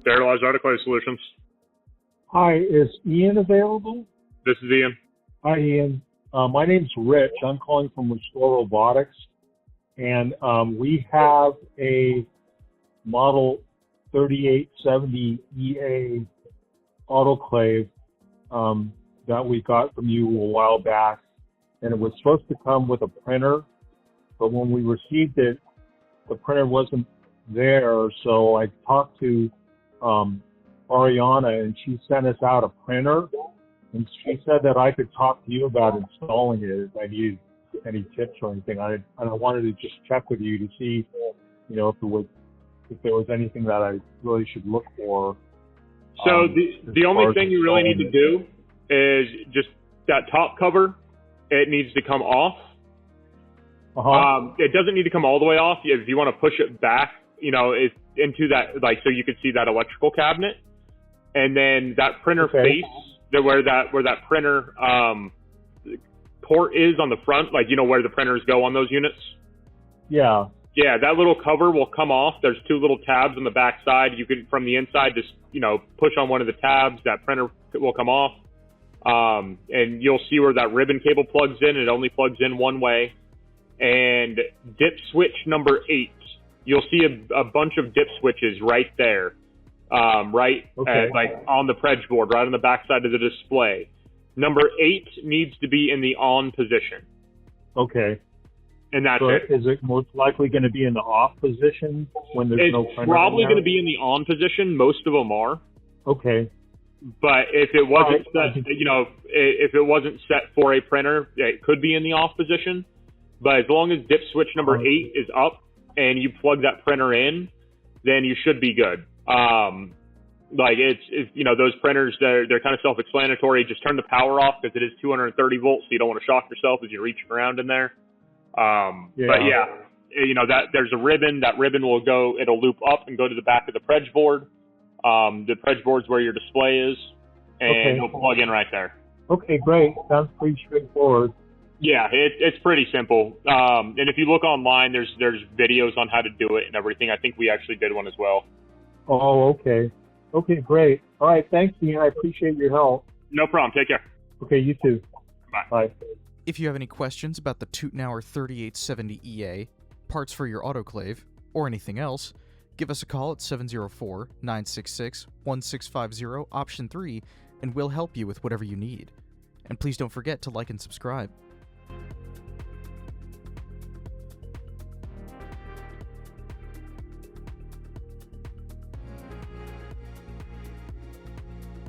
Sterilized Autoclave Solutions. Hi, is Ian available? This is Ian. Hi, Ian. My name's Rich. I'm calling from Restore Robotics, and we have a model 3870EA autoclave that we got from you a while back, and it was supposed to come with a printer, but when we received it, the printer wasn't there, so I talked to Ariana, and she sent us out a printer, and she said that I could talk to you about installing it if I needed any tips or anything. I wanted to just check with you to see, if there was anything that I really should look for. So the only thing you really need to do is just that top cover. It needs to come off. It doesn't need to come all the way off. If you want to push it back, into that, so you can see that electrical cabinet, and then that printer face, where that printer port is on the front, where the printers go on those units. Yeah. Yeah, that little cover will come off. There's two little tabs on the back side. You can, from the inside, just, push on one of the tabs. That printer will come off. And you'll see where that ribbon cable plugs in. It only plugs in one way. And dip switch number 8. You'll see a bunch of dip switches right there. On the Predge board, right on the back side of the display. Number 8 needs to be in the on position. Okay. And that's it. Is it most likely going to be in the off position when there's no printer? It's probably going to be in the on position. Most of them are. Okay. But if it wasn't set, if it wasn't set for a printer, it could be in the off position. But as long as dip switch number 8 is up and you plug that printer in, then you should be good. Those printers, they're kind of self-explanatory. Just turn the power off because it is 230 volts, so you don't want to shock yourself as you reach around in there. There's a ribbon. That ribbon it'll loop up and go to the back of the Predge board. The Predge board's where your display is, and it'll plug in right there. Okay, great. Sounds pretty straightforward. Yeah, it's pretty simple. And if you look online, there's videos on how to do it and everything. I think we actually did one as well. Oh, okay. Okay, great. All right, thanks, Ian. I appreciate your help. No problem. Take care. Okay, you too. Bye. Bye. If you have any questions about the Tuttnauer 3870EA, parts for your autoclave, or anything else, give us a call at 704-966-1650, option 3, and we'll help you with whatever you need. And please don't forget to like and subscribe.